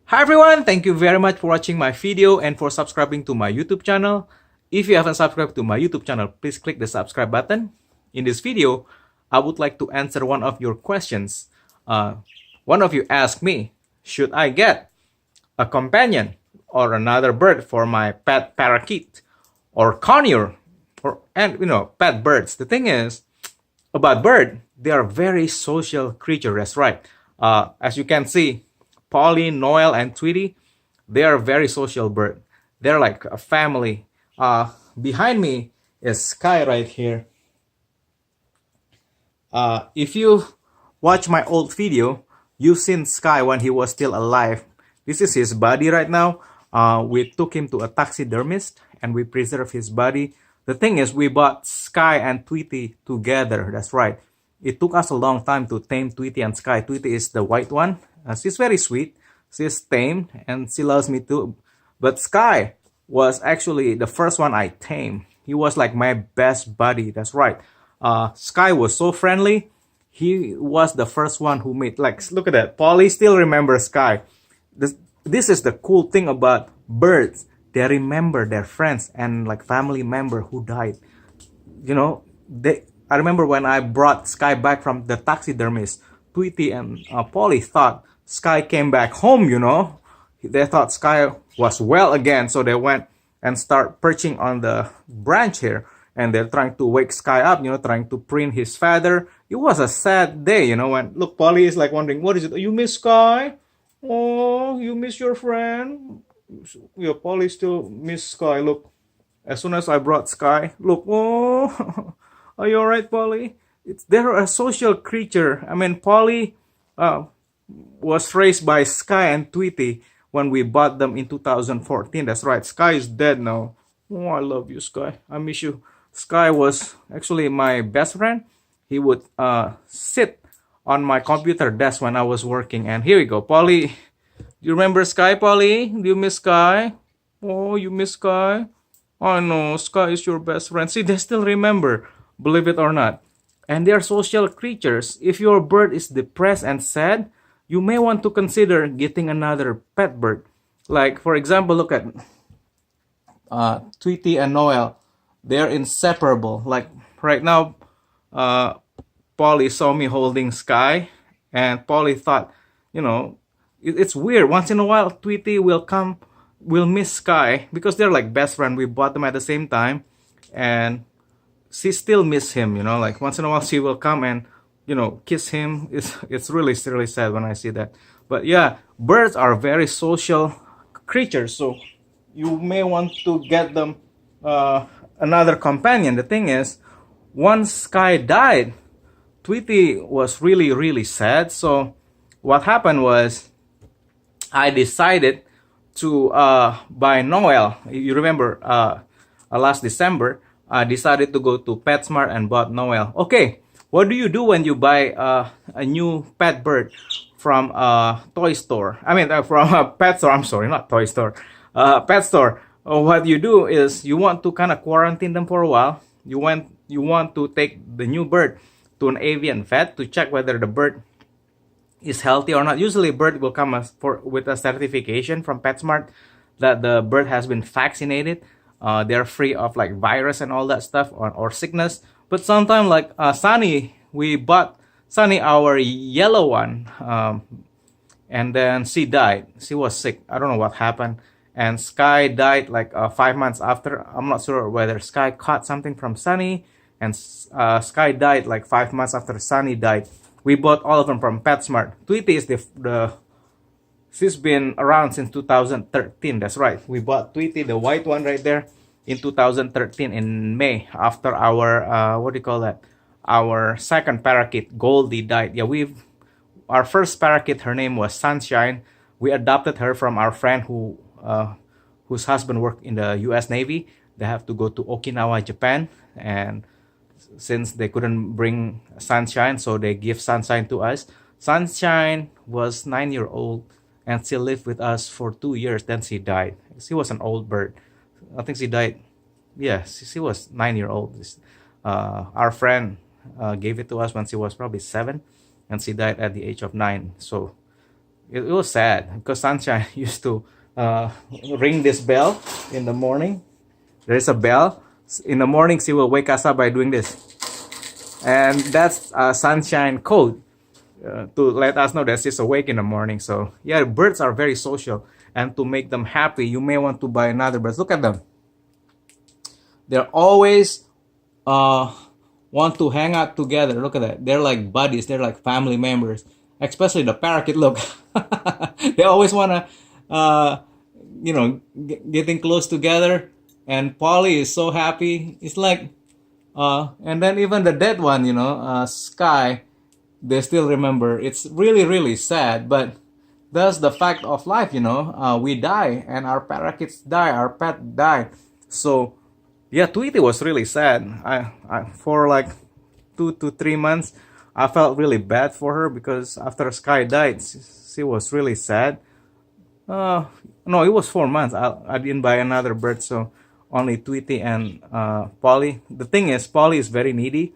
Hi everyone, thank you very much for watching my video and for subscribing to my YouTube channel. If you haven't subscribed to my YouTube channel, please click the subscribe button. In this video, I would like to answer one of your questions. One of you asked me, should I get a companion or another bird for my pet parakeet or conure and pet birds? The thing is about bird, they are very social creatures. That's right. As you can see, Paulie, Noel, and Tweety, they are very social bird. They're like a family. Behind me is Sky right here. If you watch my old video, you've seen Sky when he was still alive. This is his body right now. We took him to a taxidermist and we preserved his body. The thing is, we bought Sky and Tweety together. That's right. It took us a long time to tame Tweety and Sky. Tweety is the white one. She's very sweet. She's tamed and she loves me too. But Sky was actually the first one I tamed. He was like my best buddy. That's right. Sky was so friendly. He was the first one who made, like, look at that. Paulie still remembers Sky. This is the cool thing about birds. They remember their friends and like family member who died. I remember when I brought Sky back from the taxidermist, Tweety and Paulie thought Sky came back home, They thought Sky was well again, so they went and start perching on the branch here. And they're trying to wake Sky up, trying to preen his feather. It was a sad day, when, look, Paulie is like wondering, what is it? You miss Sky? Oh, you miss your friend? Yeah, Paulie still miss Sky. Look, as soon as I brought Sky, look, oh, are you alright, Paulie? They're a social creature. I mean, Paulie was raised by Sky and Tweety when we bought them in 2014. That's right. Sky is dead now. Oh, I love you, Sky. I miss you. Sky was actually my best friend. He would sit on my computer desk when I was working. And here we go. Paulie, do you remember Sky, Paulie? Do you miss Sky? Oh, you miss Sky? Oh, no. Sky is your best friend. See, they still remember, believe it or not. And they are social creatures. If your bird is depressed and sad, you may want to consider getting another pet bird. Like, for example, look at Tweety and Noel. They're inseparable. Like, right now, Paulie saw me holding Sky, and Paulie thought, it's weird. Once in a while, Tweety will miss Sky, because they're like best friends. We bought them at the same time, and she still miss him, like once in a while she will come and kiss him. It's really sad when I see that. But yeah, birds are very social creatures, so you may want to get them another companion. The thing is, once Sky died, Tweety was really sad. So what happened was, I decided to buy Noel. You remember last December, I decided to go to PetSmart and bought Noel. Okay, what do you do when you buy a new pet bird from a toy store? I mean, from a pet store. I'm sorry, not toy store. Pet store. What you do is you want to kind of quarantine them for a while. You want to take the new bird to an avian vet to check whether the bird is healthy or not. Usually, bird will come with a certification from PetSmart that the bird has been vaccinated. They're free of like virus and all that stuff or sickness. But sometimes, like Sunny, we bought Sunny, our yellow one, and then she died. She was sick. I don't know what happened. And Sky died like 5 months after. I'm not sure whether Sky caught something from Sunny, and Sky died like 5 months after Sunny died. We bought all of them from PetSmart. Tweety is she's been around since 2013. That's right. We bought Tweety, the white one right there, in 2013 in May, after our what do you call that? Our second parakeet, Goldie, died. Yeah, our first parakeet, her name was Sunshine. We adopted her from our friend whose husband worked in the U.S. Navy. They have to go to Okinawa, Japan, and since they couldn't bring Sunshine, so they give Sunshine to us. Sunshine was 9-year-old. And she lived with us for 2 years. Then she died. She was an old bird. I think she died. Yeah, she was 9-year-old. Our friend gave it to us when she was probably 7, and she died at the age of 9. So it was sad because Sunshine used to uh, ring this bell in the morning. There is a bell in the morning. She will wake us up by doing this, and that's Sunshine code to let us know that she's awake in the morning. So yeah, birds are very social, and to make them happy, you may want to buy another bird. Look at them; they're always want to hang out together. Look at that; they're like buddies. They're like family members. Especially the parakeet. Look, they always wanna, getting close together. And Paulie is so happy. It's like, and then even the dead one, Sky, they still remember. It's really, really sad, but that's the fact of life, we die, and our parakeets die, our pet die. So, yeah, Tweety was really sad. I for like 2 to 3 months, I felt really bad for her because after Sky died, she was really sad. No, it was 4 months. I didn't buy another bird, so only Tweety and Paulie. The thing is, Paulie is very needy.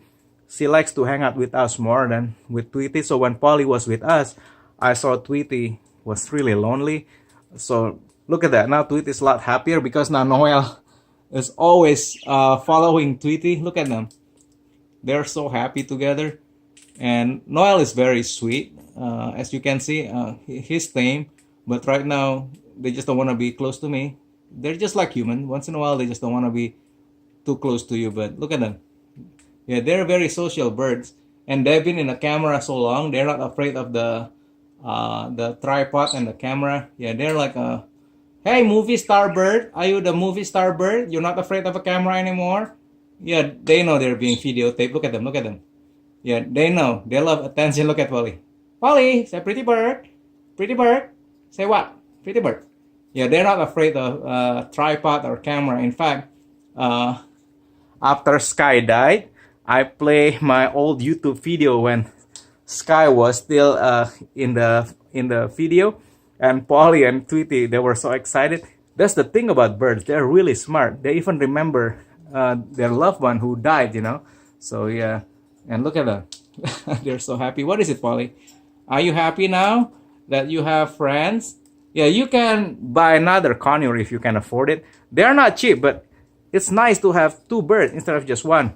She likes to hang out with us more than with Tweety. So when Paulie was with us, I saw Tweety was really lonely. So look at that. Now Tweety is a lot happier because now Noel is always following Tweety. Look at them. They're so happy together. And Noel is very sweet. As you can see, he's tame. But right now, they just don't want to be close to me. They're just like human. Once in a while, they just don't want to be too close to you. But look at them. Yeah, they're very social birds. And they've been in the camera so long, they're not afraid of the tripod and the camera. Yeah, they're like, hey, movie star bird. Are you the movie star bird? You're not afraid of a camera anymore? Yeah, they know they're being videotaped. Look at them. Look at them. Yeah, they know. They love attention. Look at Paulie. Paulie, say pretty bird. Pretty bird. Say what? Pretty bird. Yeah, they're not afraid of tripod or camera. In fact, after Sky died, I play my old YouTube video when Sky was still in the video, and Paulie and Tweety, they were so excited. That's the thing about birds; they're really smart. They even remember their loved one who died. So yeah, and look at them; they're so happy. What is it, Paulie? Are you happy now that you have friends? Yeah, you can buy another conure if you can afford it. They're not cheap, but it's nice to have two birds instead of just one.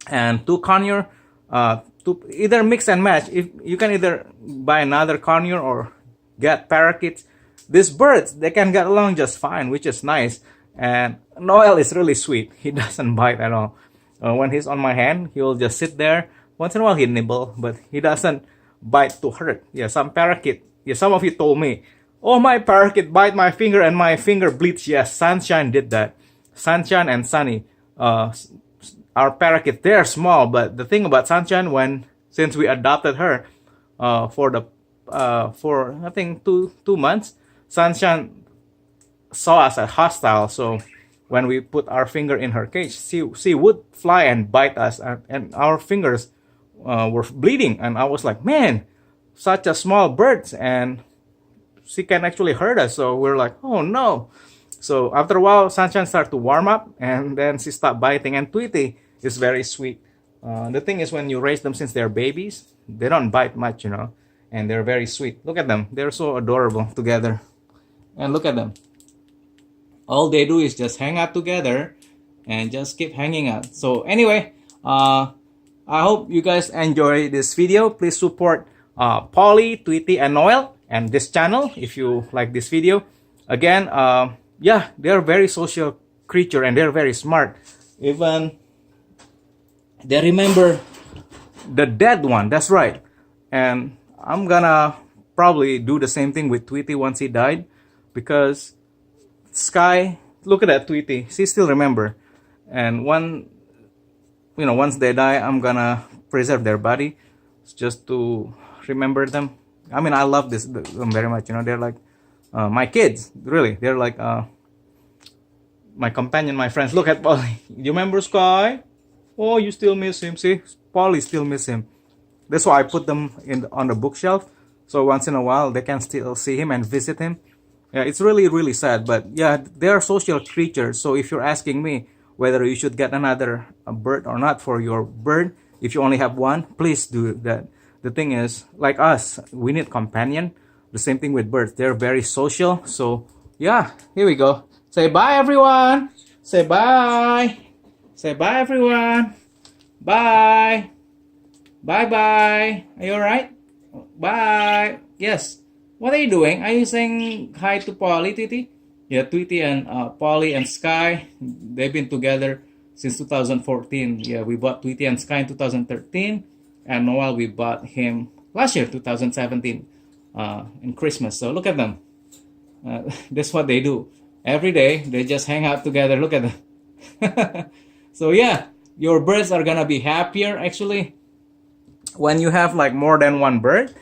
And two conure, to either mix and match. If you can either buy another conure or get parakeets. These birds, they can get along just fine, which is nice. And Noel is really sweet. He doesn't bite at all. When he's on my hand, he will just sit there. Once in a while, he nibble, but he doesn't bite to hurt. Yeah, some parakeet. Yeah, some of you told me, oh, my parakeet bite my finger and my finger bleeds. Yes, Sunshine did that. Sunshine and Sunny, our parakeet, they're small, but the thing about Sunshine, since we adopted her for I think 2 months, Sunshine saw us as hostile. So when we put our finger in her cage, she would fly and bite us, and our fingers were bleeding. And I was like, man, such a small bird, and she can actually hurt us. So we're like, oh no. So after a while, Sunshine started to warm up, and then she stopped biting. And Tweety is very sweet. The thing is, when you raise them since they're babies, they don't bite much, and they're very sweet. Look at them. They're so adorable together. And look at them. All they do is just hang out together and just keep hanging out. So anyway, I hope you guys enjoy this video. Please support Paulie, Tweety, and Noel, and this channel if you like this video. Again, yeah, they're very social creature and they're very smart. Even they remember the dead one. That's right. And I'm gonna probably do the same thing with Tweety once he died, because Sky, look at that Tweety, she still remember. And once they die, I'm gonna preserve their body just to remember them. I mean, I love them very much. They're like my kids. Really, they're like my companion, my friends. Look at Paulie. You remember Sky? Oh, you still miss him. See, Paulie still miss him. That's why I put them on the bookshelf. So once in a while, they can still see him and visit him. Yeah, it's really, really sad. But yeah, they're social creatures. So if you're asking me whether you should get another bird or not for your bird, if you only have one, please do that. The thing is, like us, we need companion. The same thing with birds. They're very social. So yeah, here we go. Say bye, everyone. Say bye. Say bye, everyone. Bye. Bye bye. Are you alright? Bye. Yes. What are you doing? Are you saying hi to Paulie, Tweety? Yeah, Tweety and Paulie and Sky. They've been together since 2014. Yeah, we bought Tweety and Sky in 2013. And Noel, we bought him last year, 2017, in Christmas. So look at them. That's what they do. Every day, they just hang out together. Look at them. So yeah, your birds are gonna be happier actually. When you have like more than one bird,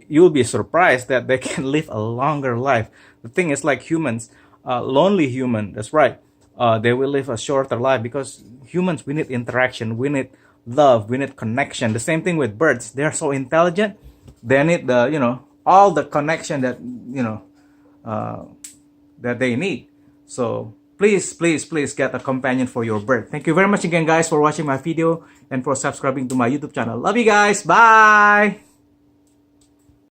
you'll be surprised that they can live a longer life. The thing is, like humans, lonely human, that's right, they will live a shorter life because humans, we need interaction, we need love, we need connection. The same thing with birds. They're so intelligent, they need the, you know, all the connection that, you know, that they need. So please, please, please get a companion for your bird. Thank you very much again, guys, for watching my video and for subscribing to my YouTube channel. Love you guys. Bye.